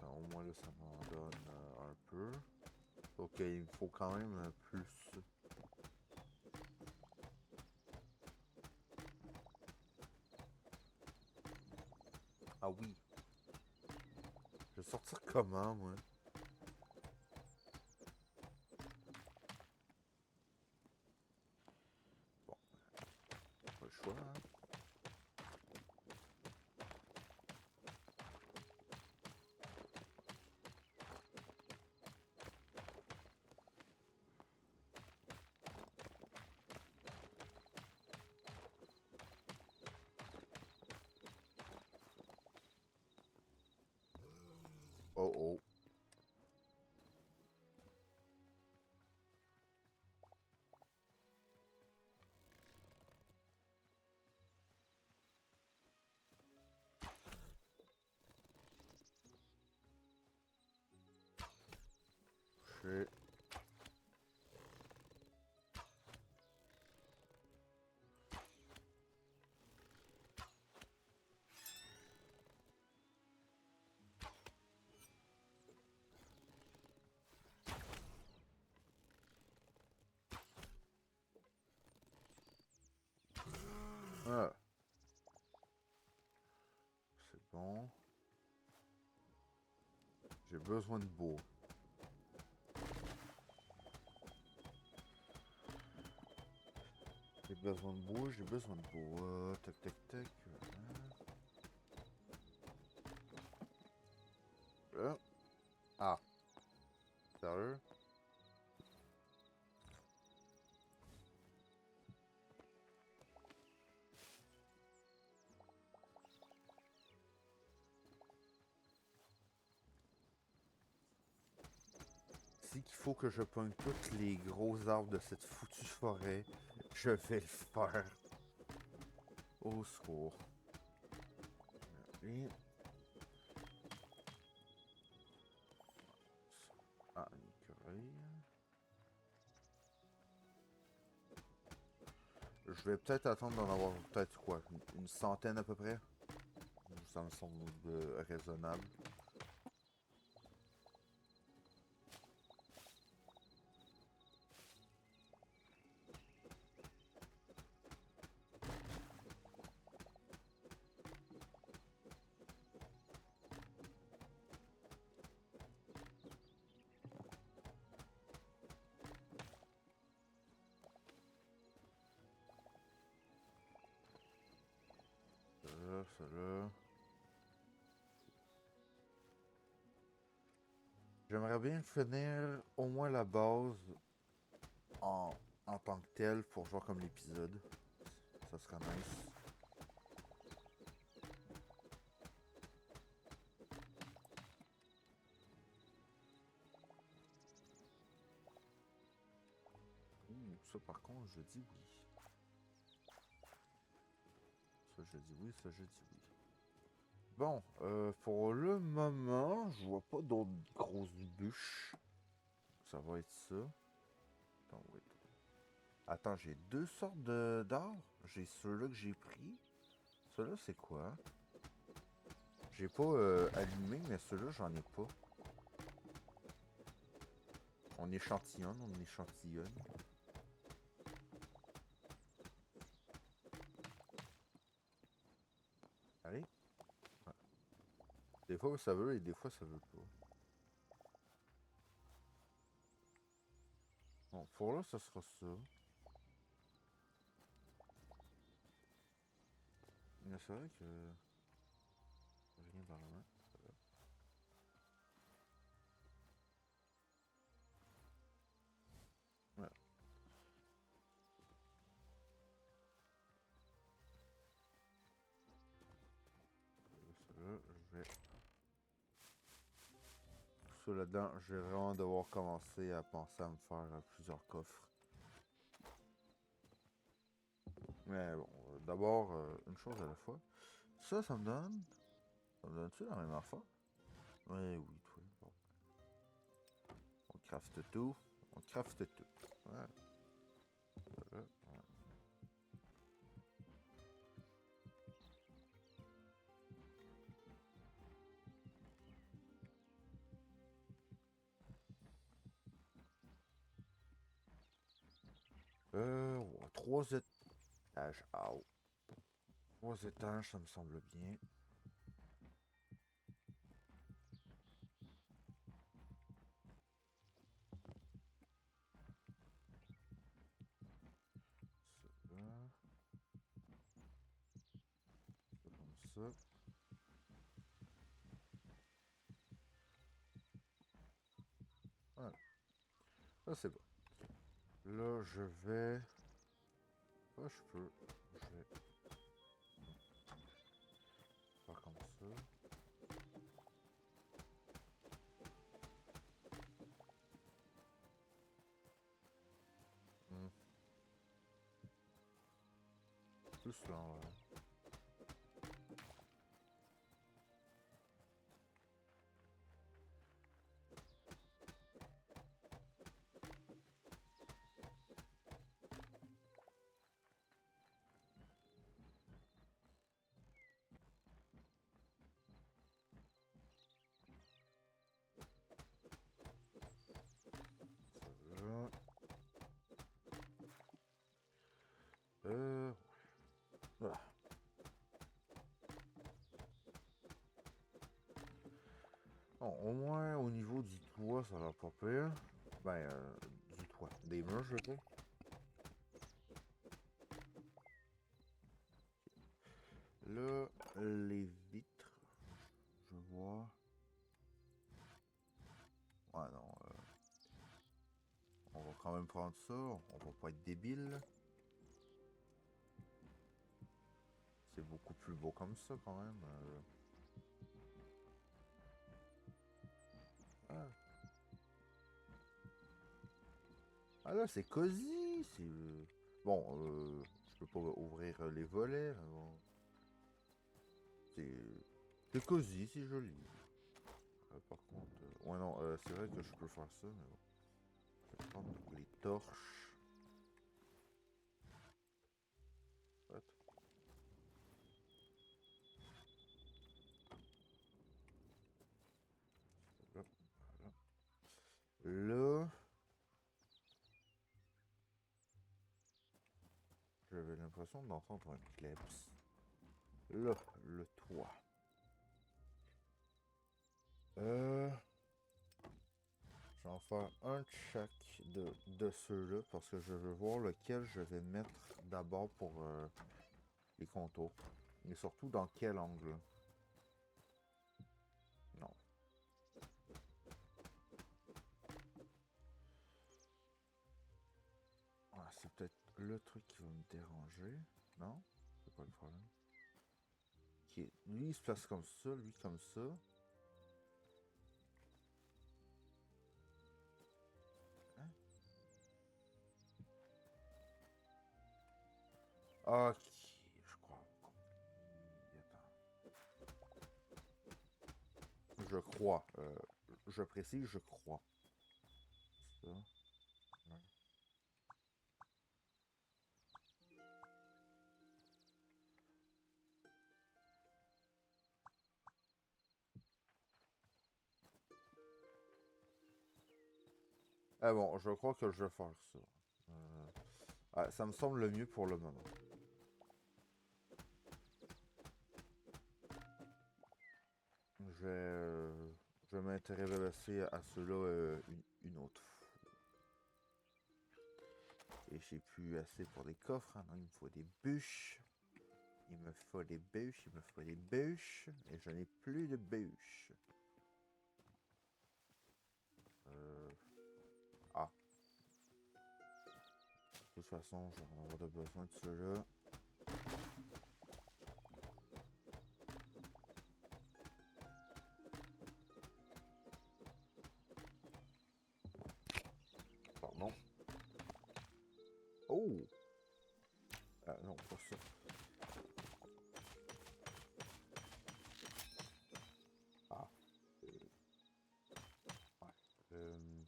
Au moins, là, ça m'en donne un peu. Faut Donc il me faut quand même plus. Ah oui. Je vais sortir comment, moi? Bon, pas le choix, hein? Oh oh. Shit. Ah, c'est bon. J'ai besoin de bois. J'ai besoin de bois, j'ai besoin de bois. Tac, tac, tac. Voilà. Ah, sérieux? Si qu'il faut que je pogne tous les gros arbres de cette foutue forêt, je vais le faire. Au secours. Et... Ah, une écureuil. Je vais peut-être attendre d'en avoir peut-être quoi, une centaine à peu près. Ça me semble raisonnable. Ça là. J'aimerais bien finir au moins la base en, en tant que telle pour jouer comme l'épisode. Ça serait nice. Ça par contre, je dis oui. Ça je dis oui, ça je dis oui. Bon, pour le moment, je vois pas d'autres grosses bûches. Ça va être ça. Attends, wait. Attends, j'ai deux sortes d'arbres. J'ai ceux-là que j'ai pris. Ceux-là, c'est quoi? J'ai pas allumé, mais ceux-là, j'en ai pas. On échantillonne, on échantillonne. Allez. Ouais. Des fois, ça veut et des fois, ça veut pas. Bon, pour là, ça sera ça. Mais c'est vrai que... Rien par là. Ouais. Ça là, je vais... Tout ça là-dedans, je vais vraiment devoir commencer à penser à me faire plusieurs coffres. Mais bon, d'abord, une chose à la fois. Ça me donne... Ça me donne-tu la même affaire? Ouais, oui, toi. Bon. On crafte tout. On crafte tout. Ouais. Ouais. Ouais, 3 étages. Ah, 3 étages, ça me semble bien. Ça, ça comme ça. Voilà. Ça, c'est bon. Là, je vais... Ah, je peux... Je vais faire comme ça. Hmm. Plus là, ouais. Ça, là. Voilà. Bon, au moins, au niveau du toit, ça va pas pire. Ben, du toit. Des murs, je veux dire. Là, les vitres, je vois. Ouais, non, on va quand même prendre ça. On va pas être débile. C'est beaucoup plus beau comme ça, quand même. Ah. Ah là, c'est cosy. C'est bon. Je peux pas ouvrir les volets. Mais bon. C'est cosy, c'est joli. Par contre, ouais non, c'est vrai que je peux faire ça, mais bon. Je vais prendre les torches. Hop. Là, voilà. Là, j'avais l'impression d'entendre un kleps. Là, le toit. Euh, je vais en faire un de chaque de ceux-là parce que je veux voir lequel je vais mettre d'abord pour les contours. Et surtout dans quel angle. Non. Ah, c'est peut-être le truc qui va me déranger. Non? C'est pas le problème. Ok. Lui, il se place comme ça, lui comme ça. Hein? Ok, je crois. Attends. Je crois. Je précise, je crois. Ça. Ouais. Ah bon, je crois que je vais faire ça. Ça me semble le mieux pour le moment. Je vais m'intéresser à cela une autre fois. Et j'ai plus assez pour des coffres, hein, non, il me faut des bûches. Il me faut des bûches, il me faut des bûches. Et je n'ai plus de bûches. Euh, Ah, de toute façon, je vais en avoir besoin de cela. Pardon. Oh! Non, pas ça. Ah. Ouais. Hmm.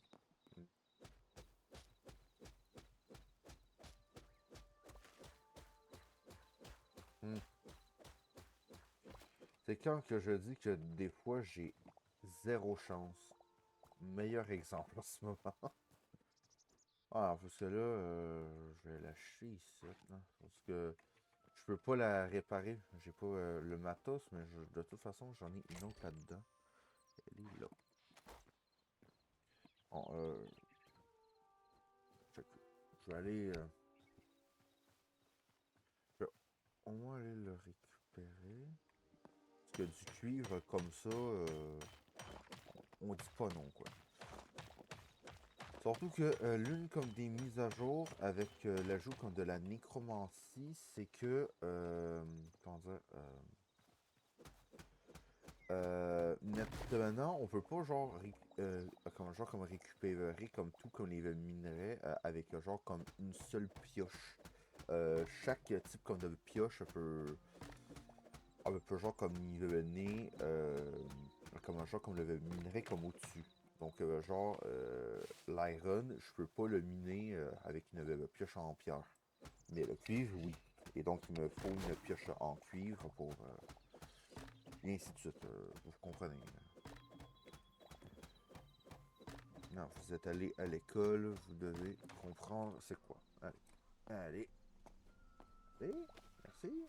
Hmm. C'est quand que je dis que des fois j'ai zéro chance. Meilleur exemple en ce moment. Ah, parce que là, je vais l'acheter ici, là. Parce que je peux pas la réparer. J'ai pas le matos, mais de toute façon, j'en ai une autre là-dedans. Elle est là. Bon, fait que je vais aller. Je vais au moins aller le récupérer. Parce que du cuivre comme ça, on dit pas non, quoi. Surtout que l'une comme des mises à jour avec l'ajout comme de la nécromancie, c'est que comment dire maintenant on peut pas genre comme récupérer comme tout comme les minerais avec genre comme une seule pioche. Chaque type comme de pioche peut genre comme niveler comme un genre comme le minerai comme au-dessus. Donc genre l'iron, je peux pas le miner avec une pioche en pierre. Mais le cuivre, oui. Et donc il me faut une pioche en cuivre pour et ainsi de suite. Vous comprenez. Non, vous êtes allé à l'école, vous devez comprendre c'est quoi. Allez. Allez. Allez. Merci.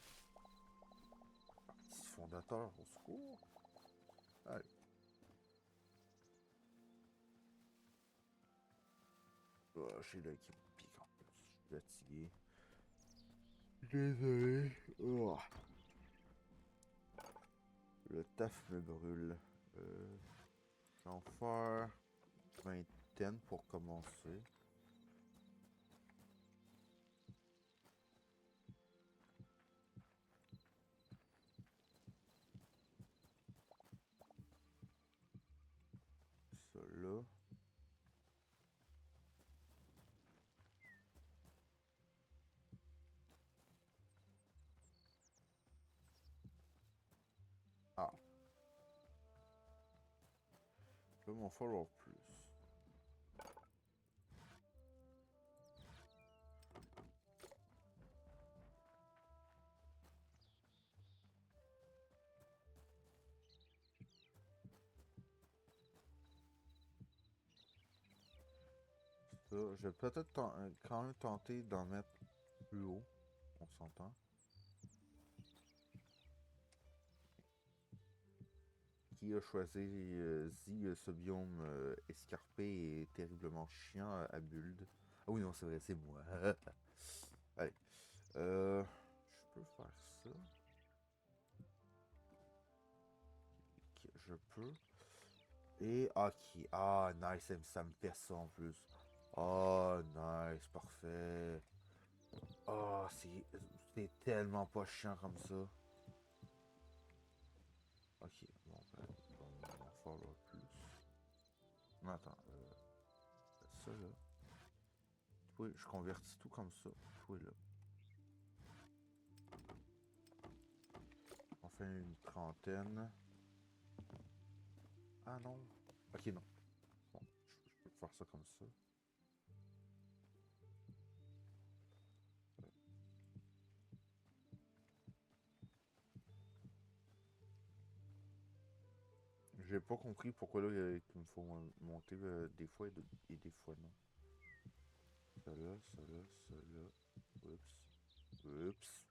Petit fondateur au secours. Allez. Oh, j'ai l'œil qui me pique en plus. Je suis fatigué. Désolé. Oh, le taf me brûle. Je vais en faire vingtaine pour commencer. Ça là. Ah, je vais m'en falloir plus. Ça, je vais peut-être quand même tenter d'en mettre plus haut. On s'entend. Qui a choisi ce biome escarpé et terriblement chiant à Build? Ah oui, non, c'est vrai, c'est moi. Allez. Je peux faire ça. Ok, je peux. Et ok. Ah, nice, ça me fait ça en plus. Oh, nice, parfait. Oh, c'est tellement pas chiant comme ça. Ok, bon, ben, on va en falloir plus. Mais attends, ça là. Oui, je convertis tout comme ça. Oui, là. On fait une trentaine. Ah non. Ok, non. Bon, je peux faire ça comme ça. J'ai pas compris pourquoi là il me faut monter des fois et des fois non. Ça là, ça là, ça là. Oups. Oups.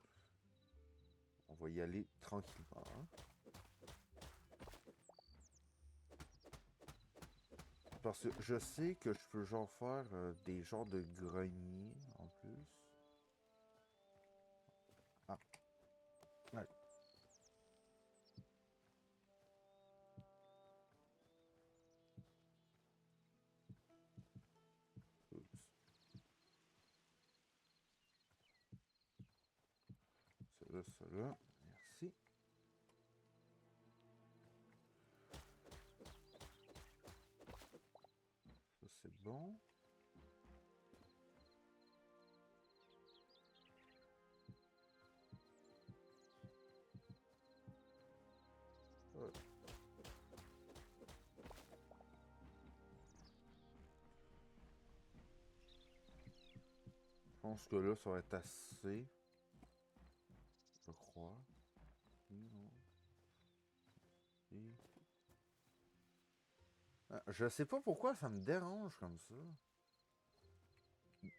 On va y aller tranquillement, hein. Parce que je sais que je peux genre faire des genres de greniers en plus. Ah, ouais. Oups. Ça là, ça là. Merci. Ça c'est bon. Ouais. Je pense que là ça va être assez. Je crois. Oui, non. Oui. Ah, je sais pas pourquoi ça me dérange comme ça.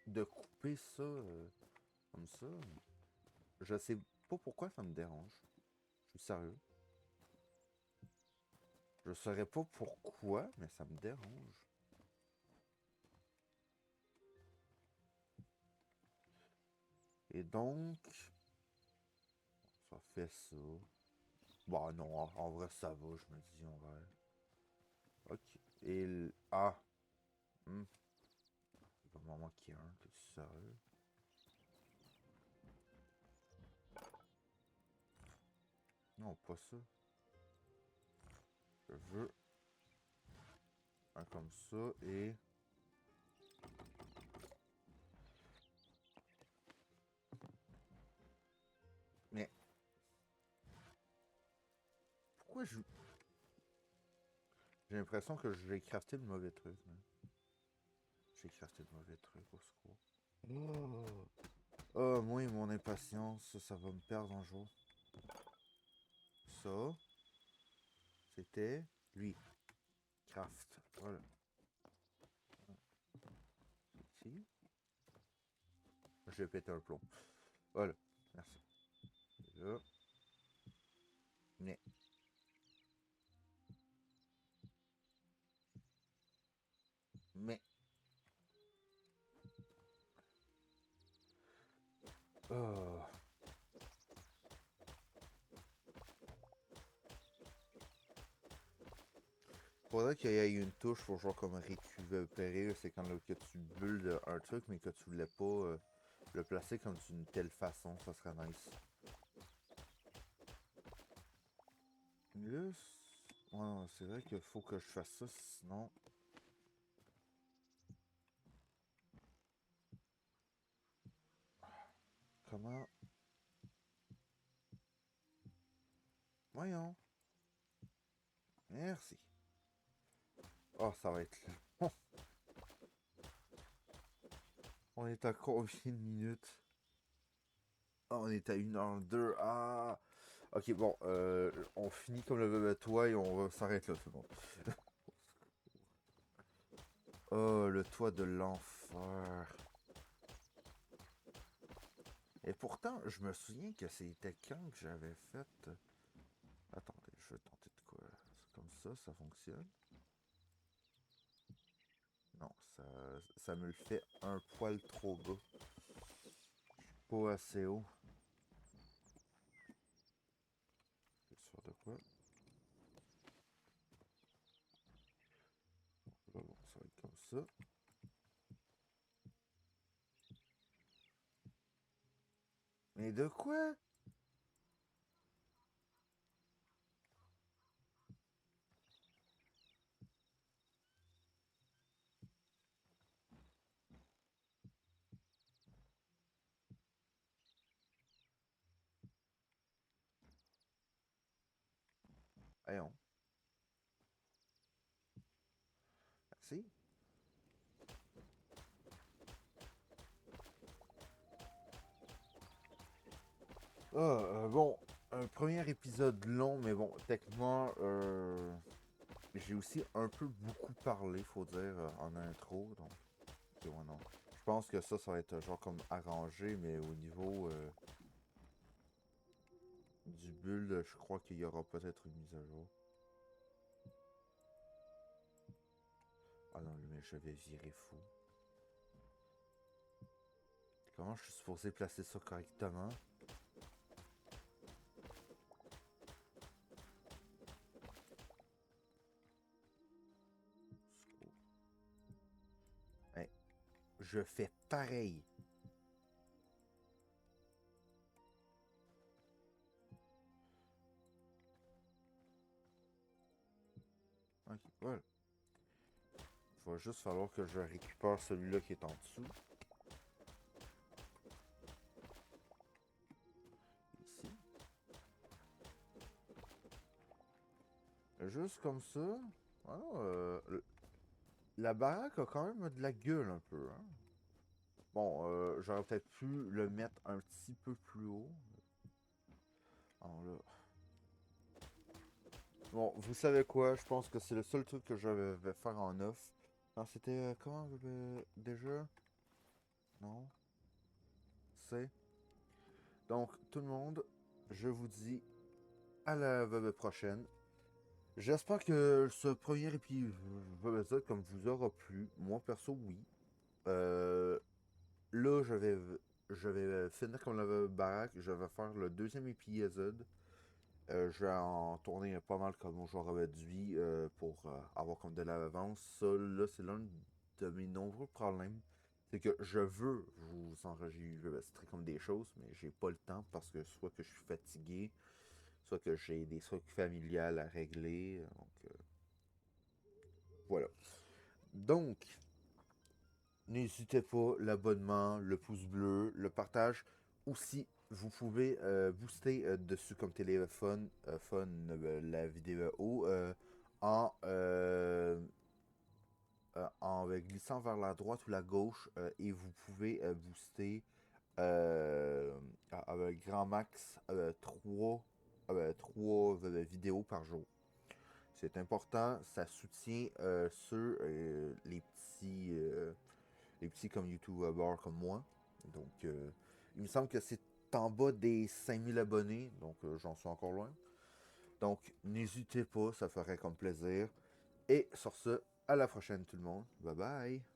de couper ça comme ça. Je sais pas pourquoi ça me dérange. Je suis sérieux. Je saurais pas pourquoi, mais ça me dérange. Et donc, ça fait ça. Bah non, en vrai ça va, je me dis, on va. Ok. Et ah. Hmm. Il va m'en manquer un, t'es sérieux? Non, pas ça. Je veux un comme ça et... Mais pourquoi je... J'ai l'impression que j'ai crafté le mauvais truc. J'ai crafté le mauvais truc, au secours. Oh, oh moi et mon impatience, ça va me perdre un jour. Ça, c'était lui. Craft. Voilà. Ici. Je vais péter un plomb. Voilà. Merci. Là. Mais. Mais. Oh. Faudrait qu'il y ait une touche pour genre comme récupérer. C'est quand là, que tu bulles un truc, mais que tu voulais pas le placer comme d'une telle façon. Ça serait nice. Là, ouais, c'est vrai qu'il faut que je fasse ça, sinon... Comment... Voyons. Merci. Oh, ça va être long. On est à combien de minutes? Ah, on est à 1h02. Ah! Ok, bon, on finit comme le toit et on s'arrête là, c'est bon. Oh, le toit de l'enfer. Et pourtant, je me souviens que c'était quand que j'avais fait... Attendez, je vais tenter de quoi? C'est comme ça fonctionne? Non, ça me le fait un poil trop bas. Pas assez haut. Je vais faire de quoi? Là, bon, ça va être comme ça. Mais de quoi? Voyons. Si? Ah, bon, un premier épisode long, mais bon, techniquement, j'ai aussi un peu beaucoup parlé, faut dire, en intro, donc, ok, ouais, non. Je pense que ça va être genre comme arrangé, mais au niveau du build, je crois qu'il y aura peut-être une mise à jour. Ah non, mais je vais virer fou. Comment je suis supposé placer ça correctement? Hey, je fais pareil. Ok, voilà. Il va juste falloir que je récupère celui-là qui est en dessous. Ici. Juste comme ça. Ah, la baraque a quand même de la gueule un peu. Hein? Bon, j'aurais peut-être pu le mettre un petit peu plus haut. Alors là. Bon, vous savez quoi? Je pense que c'est le seul truc que je vais faire en off. Alors, c'était comment déjà? Non? C'est. Donc, tout le monde, je vous dis à la prochaine. J'espère que ce premier épisode comme vous aura plu. Moi, perso, oui. Euh, Là, je vais finir comme la baraque. Je vais faire le deuxième épisode. Je vais en tourner pas mal comme j'aurais dû pour avoir comme de l'avance. Ça, là, c'est l'un de mes nombreux problèmes. C'est que je veux vous enregistrer comme des choses, mais j'ai pas le temps parce que soit que je suis fatigué, soit que j'ai des trucs familiales à régler. Donc, voilà. Donc, n'hésitez pas, l'abonnement, le pouce bleu, le partage. Aussi, vous pouvez booster dessus comme téléphone la vidéo en, en glissant vers la droite ou la gauche et vous pouvez booster avec grand max 3 vidéos par jour. C'est important, ça soutient les petits comme YouTubers comme moi. Donc, il me semble que c'est en bas des 5000 abonnés, donc j'en suis encore loin. Donc, n'hésitez pas, ça ferait comme plaisir. Et sur ce, à la prochaine tout le monde. Bye bye.